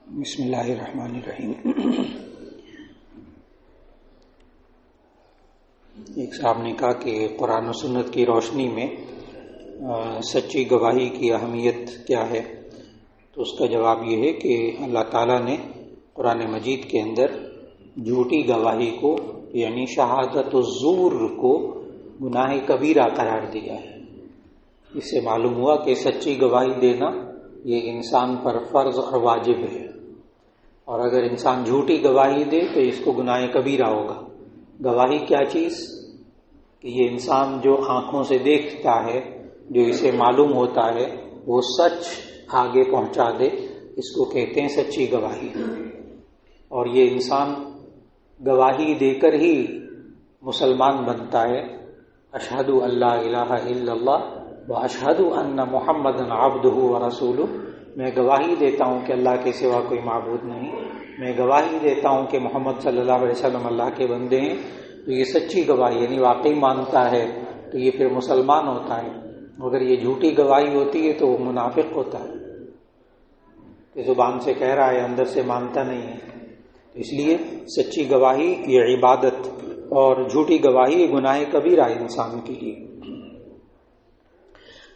بسم اللہ الرحمن الرحیم۔ ایک صاحب نے کہا کہ قرآن و سنت کی روشنی میں سچی گواہی کی اہمیت کیا ہے؟ تو اس کا جواب یہ ہے کہ اللہ تعالیٰ نے قرآن مجید کے اندر جھوٹی گواہی کو یعنی شہادت الزور کو گناہ کبیرہ قرار دیا ہے۔ اس سے معلوم ہوا کہ سچی گواہی دینا یہ انسان پر فرض اور واجب ہے، اور اگر انسان جھوٹی گواہی دے تو اس کو گناہ کبیرہ ہوگا۔ گواہی کیا چیز؟ کہ یہ انسان جو آنکھوں سے دیکھتا ہے، جو اسے معلوم ہوتا ہے، وہ سچ آگے پہنچا دے، اس کو کہتے ہیں سچی گواہی۔ اور یہ انسان گواہی دے کر ہی مسلمان بنتا ہے۔ اشہد ان لا الہ الا اللہ واشہد ان محمدًا عبدہ ورسولہ، میں گواہی دیتا ہوں کہ اللہ کے سوا کوئی معبود نہیں، میں گواہی دیتا ہوں کہ محمد صلی اللہ علیہ وسلم اللہ کے بندے ہیں۔ تو یہ سچی گواہی یعنی واقعی مانتا ہے تو یہ پھر مسلمان ہوتا ہے۔ اگر یہ جھوٹی گواہی ہوتی ہے تو وہ منافق ہوتا ہے کہ زبان سے کہہ رہا ہے اندر سے مانتا نہیں ہے۔ اس لیے سچی گواہی یہ عبادت، اور جھوٹی گواہی یہ گناہ کبیرہ انسان کے لیے۔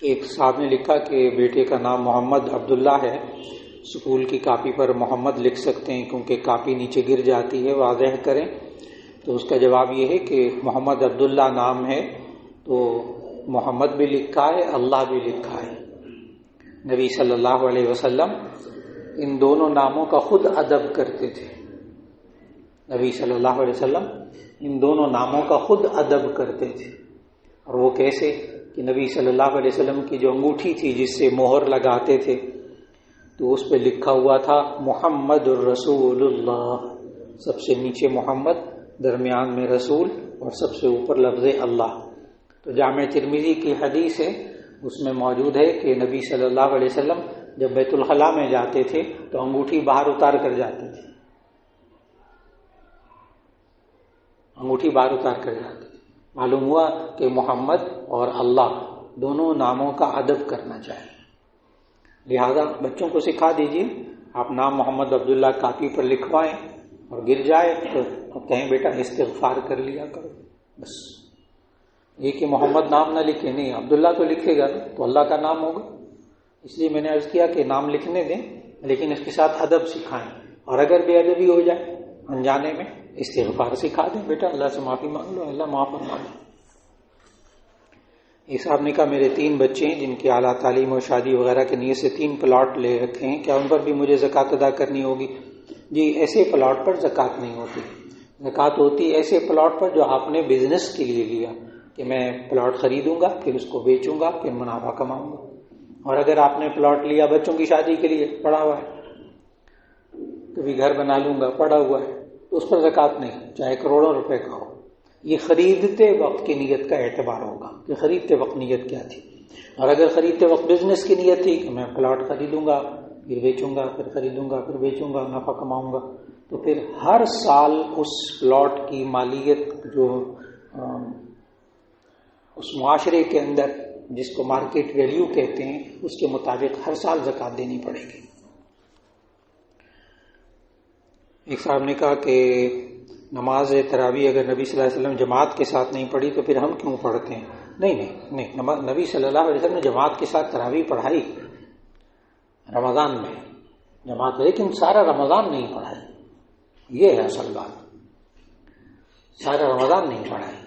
ایک صاحب نے لکھا کہ بیٹے کا نام محمد عبداللہ ہے، سکول کی کاپی پر محمد لکھ سکتے ہیں کیونکہ کاپی نیچے گر جاتی ہے، واضح کریں۔ تو اس کا جواب یہ ہے کہ محمد عبداللہ نام ہے تو محمد بھی لکھا ہے، اللہ بھی لکھا ہے۔ نبی صلی اللہ علیہ وسلم ان دونوں ناموں کا خود ادب کرتے تھے۔ نبی صلی اللہ علیہ وسلم ان دونوں ناموں کا خود ادب کرتے تھے۔ اور وہ کیسے؟ کہ نبی صلی اللہ علیہ وسلم کی جو انگوٹھی تھی جس سے مہر لگاتے تھے، تو اس پہ لکھا ہوا تھا محمد الرسول اللہ، سب سے نیچے محمد، درمیان میں رسول، اور سب سے اوپر لفظ اللہ۔ تو جامع ترمذی کی حدیث ہے، اس میں موجود ہے کہ نبی صلی اللہ علیہ وسلم جب بیت الخلاء میں جاتے تھے تو انگوٹھی باہر اتار کر جاتے تھے، انگوٹھی باہر اتار کر جاتے تھے۔ معلوم ہوا کہ محمد اور اللہ دونوں ناموں کا ادب کرنا چاہیے۔ لہذا بچوں کو سکھا دیجیے، آپ نام محمد عبداللہ کاپی پر لکھوائیں اور گر جائے تو کہیں بیٹا استغفار کر لیا کرو، بس۔ یہ کہ محمد نام نہ لکھے، نہیں، عبداللہ تو لکھے گا تو اللہ کا نام ہوگا۔ اس لیے میں نے عرض کیا کہ نام لکھنے دیں لیکن اس کے ساتھ ادب سکھائیں، اور اگر بے ادبی ہو جائے انجانے میں استغفار سکھا دیں، بیٹا اللہ سے معافی مانگ لو، اللہ معاف فرما لے۔ اس صاحب نے کہا میرے 3 بچے ہیں جن کی اعلیٰ تعلیم اور شادی وغیرہ کے نیت سے 3 پلاٹ لے رکھے ہیں، کیا ان پر بھی مجھے زکوٰۃ ادا کرنی ہوگی؟ جی، ایسے پلاٹ پر زکوٰۃ نہیں ہوتی۔ زکوٰۃ ہوتی ایسے پلاٹ پر جو آپ نے بزنس کے لیے لیا، کہ میں پلاٹ خریدوں گا پھر اس کو بیچوں گا پھر منافع کماؤں گا۔ اور اگر آپ نے پلاٹ لیا بچوں کی شادی کے لیے، پڑا ہوا ہے، کبھی گھر بنا لوں گا، پڑا ہوا ہے، تو اس پر زکوٰۃ نہیں، چاہے کروڑوں روپے کا ہو۔ یہ خریدتے وقت کی نیت کا اعتبار ہوگا کہ خریدتے وقت نیت کیا تھی۔ اور اگر خریدتے وقت بزنس کی نیت تھی کہ میں پلاٹ خریدوں گا پھر بیچوں گا پھر خریدوں گا پھر بیچوں گا، نفع کماؤں گا، تو پھر ہر سال اس پلاٹ کی مالیت جو اس معاشرے کے اندر جس کو مارکیٹ ویلیو کہتے ہیں اس کے مطابق ہر سال زکوٰۃ دینی پڑے گی۔ ایک صاحب نے کہا کہ نماز تراویح اگر نبی صلی اللہ علیہ وسلم جماعت کے ساتھ نہیں پڑھی تو پھر ہم کیوں پڑھتے ہیں؟ نہیں، نبی صلی اللہ علیہ وسلم نے جماعت کے ساتھ تراویح پڑھائی رمضان میں جماعت، لیکن سارا رمضان نہیں پڑھائی۔ یہ ہے اصل بات، سارا رمضان نہیں پڑھائی،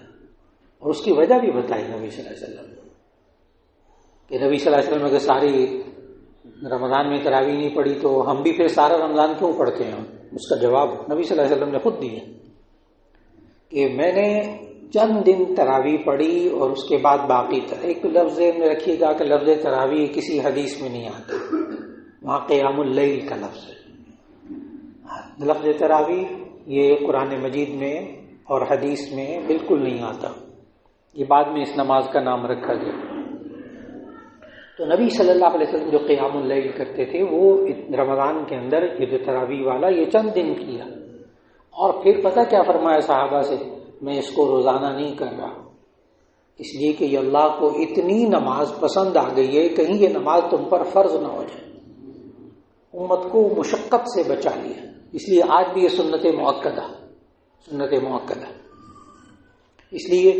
اور اس کی وجہ بھی بتائی نبی صلی اللہ علیہ وسلم کہ نبی صلی اللہ علیہ وسلم اگر ساری رمضان میں تراویح نہیں پڑھی تو ہم بھی پھر سارا رمضان کیوں پڑھتے ہیں؟ اس کا جواب نبی صلی اللہ علیہ وسلم نے خود دیا کہ میں نے چند دن تراویح پڑھی اور اس کے بعد باقی ایک لفظ میں رکھیے گا کہ لفظ تراویح کسی حدیث میں نہیں آتا، وہاں قیام اللیل کا لفظ ہے۔ لفظ تراویح یہ قرآن مجید میں اور حدیث میں بالکل نہیں آتا، یہ بعد میں اس نماز کا نام رکھا گیا۔ تو نبی صلی اللہ علیہ وسلم جو قیام اللیل کرتے تھے وہ رمضان کے اندر یہ جو تراویح والا یہ چند دن کیا، اور پھر پتہ کیا فرمایا صحابہ سے؟ میں اس کو روزانہ نہیں کر رہا، اس لیے کہ یہ اللہ کو اتنی نماز پسند آ گئی ہے، کہیں یہ نماز تم پر فرض نہ ہو جائے۔ امت کو مشقت سے بچا لیا، اس لیے آج بھی یہ سنت مؤکدہ، اس لیے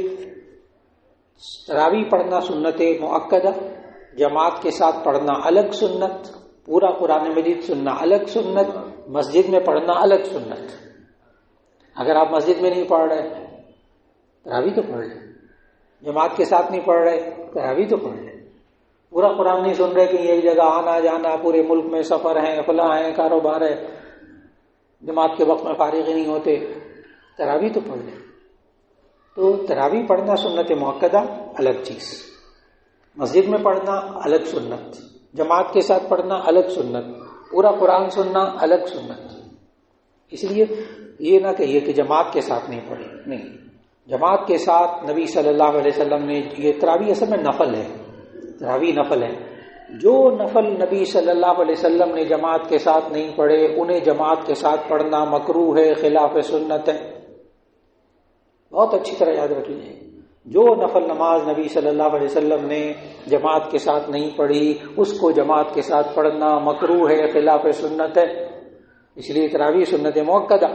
تراویح پڑھنا سنت مؤکدہ، جماعت کے ساتھ پڑھنا الگ سنت، پورا قرآن مجید سننا الگ سنت، مسجد میں پڑھنا الگ سنت۔ اگر آپ مسجد میں نہیں پڑھ رہے تراویح تو پڑھ لیں، جماعت کے ساتھ نہیں پڑھ رہے تراویح تو پڑھ لیں، پورا قرآن نہیں سن رہے کہ ایک جگہ آنا جانا، پورے ملک میں سفر ہیں، فلاں ہیں، کاروبار ہے، جماعت کے وقت میں فارغ ہی نہیں ہوتے، تراویح تو پڑھ لیں۔ تو تراویح پڑھنا سنت مؤکدہ الگ چیز، مسجد میں پڑھنا الگ سنت، جماعت کے ساتھ پڑھنا الگ سنت، پورا قرآن سننا الگ سنت۔ اس لیے یہ نہ کہیے کہ جماعت کے ساتھ نہیں پڑھی، نہیں، جماعت کے ساتھ نبی صلی اللہ علیہ وسلم نے یہ تراویح اصل میں نفل ہے، تراویح نفل ہے، جو نفل نبی صلی اللہ علیہ وسلم نے جماعت کے ساتھ نہیں پڑھے انہیں جماعت کے ساتھ پڑھنا مکروہ ہے، خلاف سنت ہے۔ بہت اچھی طرح یاد رکھ لیجیے، جو نفل نماز نبی صلی اللہ علیہ وسلم نے جماعت کے ساتھ نہیں پڑھی اس کو جماعت کے ساتھ پڑھنا مکروہ ہے، خلاف سنت ہے۔ اس لیے تراویح سنت مؤکدہ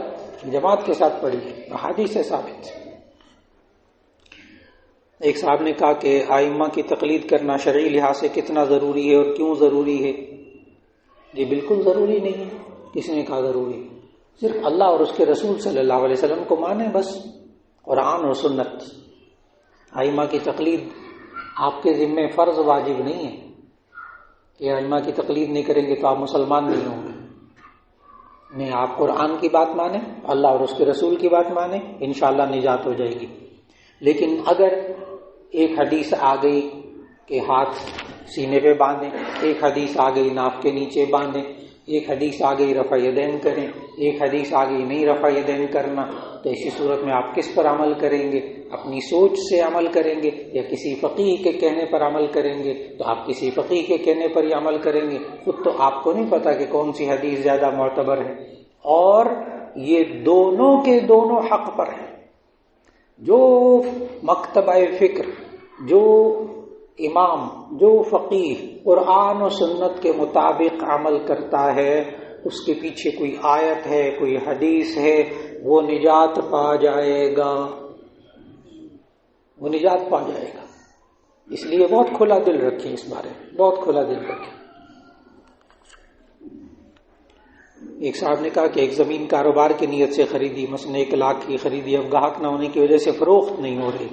جماعت کے ساتھ پڑھی، حدیث سے ثابت۔ ایک صاحب نے کہا کہ ائمہ کی تقلید کرنا شرعی لحاظ سے کتنا ضروری ہے اور کیوں ضروری ہے؟ جی بالکل ضروری نہیں ہے، کس نے کہا ضروری ہے؟ صرف اللہ اور اس کے رسول صلی اللہ علیہ وسلم کو مانیں بس، قرآن اور سنت۔ ائمہ کی تقلید آپ کے ذمے فرض واجب نہیں ہے کہ ائمہ کی تقلید نہیں کریں گے تو آپ مسلمان نہیں ہوں گے، نہیں، آپ قرآن کی بات مانیں، اللہ اور اس کے رسول کی بات مانیں، انشاءاللہ نجات ہو جائے گی۔ لیکن اگر ایک حدیث آ گئی کہ ہاتھ سینے پہ باندھیں، ایک حدیث آ گئی ناف کے نیچے باندھیں، ایک حدیث آ گئی رفع یدین کریں، ایک حدیث آ گئی نہیں رفع یدین کرنا، تو ایسی صورت میں آپ کس پر عمل کریں گے؟ اپنی سوچ سے عمل کریں گے یا کسی فقیہ کے کہنے پر عمل کریں گے؟ تو آپ کسی فقیہ کے کہنے پر ہی عمل کریں گے، خود تو آپ کو نہیں پتا کہ کون سی حدیث زیادہ معتبر ہے، اور یہ دونوں کے دونوں حق پر ہیں۔ جو مکتبہ فکر، جو امام، جو فقیہ قرآن و سنت کے مطابق عمل کرتا ہے اس کے پیچھے کوئی آیت ہے، کوئی حدیث ہے، وہ نجات پا جائے گا، وہ نجات پا جائے گا۔ اس لیے بہت کھلا دل رکھیں، اس بارے میں بہت کھلا دل رکھیں۔ ایک صاحب نے کہا کہ ایک زمین کاروبار کی نیت سے خریدی، مثلا 1 لاکھ کی خریدی، اب گاہک نہ ہونے کی وجہ سے فروخت نہیں ہو رہی،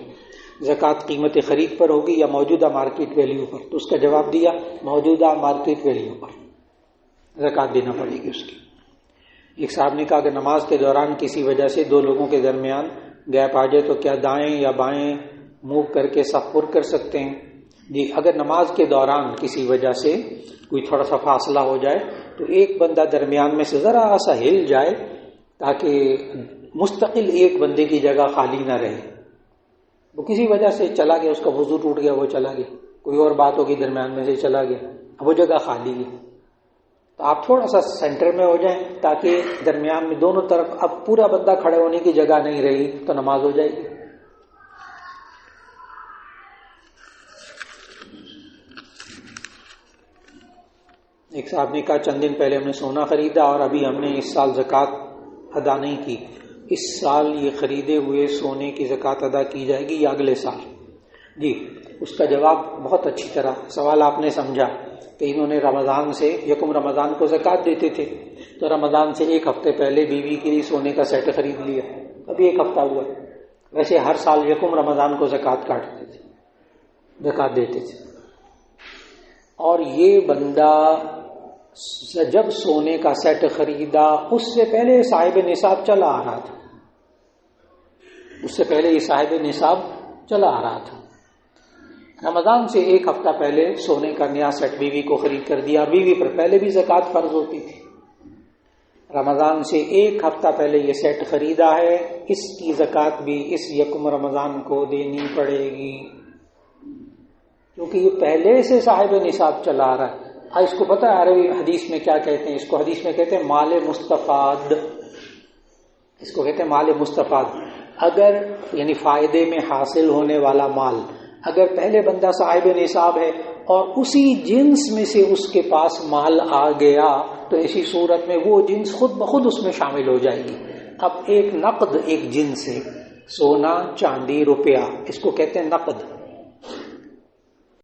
زکوٰۃ قیمت خرید پر ہوگی یا موجودہ مارکیٹ ویلیو پر؟ تو اس کا جواب دیا موجودہ مارکیٹ ویلیو پر زکوٰۃ دینا پڑے گی اس کی۔ ایک صاحب نے کہا کہ نماز کے دوران کسی وجہ سے 2 لوگوں کے درمیان گیپ آ جائے تو کیا دائیں یا بائیں موو کر کے صف پر کر سکتے ہیں؟ جی، اگر نماز کے دوران کسی وجہ سے کوئی تھوڑا سا فاصلہ ہو جائے تو ایک بندہ درمیان میں سے ذرا سا ہل جائے تاکہ مستقل ایک بندے کی جگہ خالی نہ رہے۔ وہ کسی وجہ سے چلا گیا، اس کا وضو ٹوٹ گیا، وہ چلا گیا، کوئی اور بات ہوگی درمیان میں سے چلا گیا، اب وہ جگہ خالی ہے، تو آپ تھوڑا سا سینٹر میں ہو جائیں تاکہ درمیان میں دونوں طرف اب پورا بندہ کھڑے ہونے کی جگہ نہیں رہی تو نماز ہو جائے گی۔ ایک صاحب نے کہا چند دن پہلے ہم نے سونا خریدا اور ابھی ہم نے اس سال زکوٰۃ ادا نہیں کی، اس سال یہ خریدے ہوئے سونے کی زکوٰۃ ادا کی جائے گی یا اگلے سال؟ جی، اس کا جواب بہت اچھی طرح سوال آپ نے سمجھا کہ انہوں نے رمضان سے 1 رمضان کو زکوٰۃ دیتے تھے تو رمضان سے 1 ہفتے پہلے بیوی کے لیے سونے کا سیٹ خرید لیا، ابھی 1 ہفتہ ہوا، ویسے ہر سال 1 رمضان کو زکوٰۃ کاٹتے تھے، زکوٰۃ دیتے تھے۔ اور یہ بندہ جب سونے کا سیٹ خریدا اس سے پہلے صاحب نصاب چلا آ رہا تھا، اس سے پہلے یہ صاحب نصاب چلا آ رہا تھا، رمضان سے 1 ہفتہ پہلے سونے کا نیا سیٹ بیوی کو خرید کر دیا، بیوی پر پہلے بھی زکوٰۃ فرض ہوتی تھی، رمضان سے 1 ہفتہ پہلے یہ سیٹ خریدا ہے، اس کی زکوٰۃ بھی اس 1 رمضان کو دینی پڑے گی کیونکہ یہ پہلے سے صاحب نصاب چلا آ رہا ہے۔ اس کو پتہ ہے عربی حدیث میں کیا کہتے ہیں؟ اس کو حدیث میں کہتے ہیں مال مستفاد، اس کو کہتے ہیں مال مستفاد۔ اگر یعنی فائدے میں حاصل ہونے والا مال، اگر پہلے بندہ صاحب نصاب ہے اور اسی جنس میں سے اس کے پاس مال آ گیا تو ایسی صورت میں وہ جنس خود بخود اس میں شامل ہو جائے گی. اب ایک نقد ایک جنس ہے، سونا چاندی روپیہ، اس کو کہتے ہیں نقد.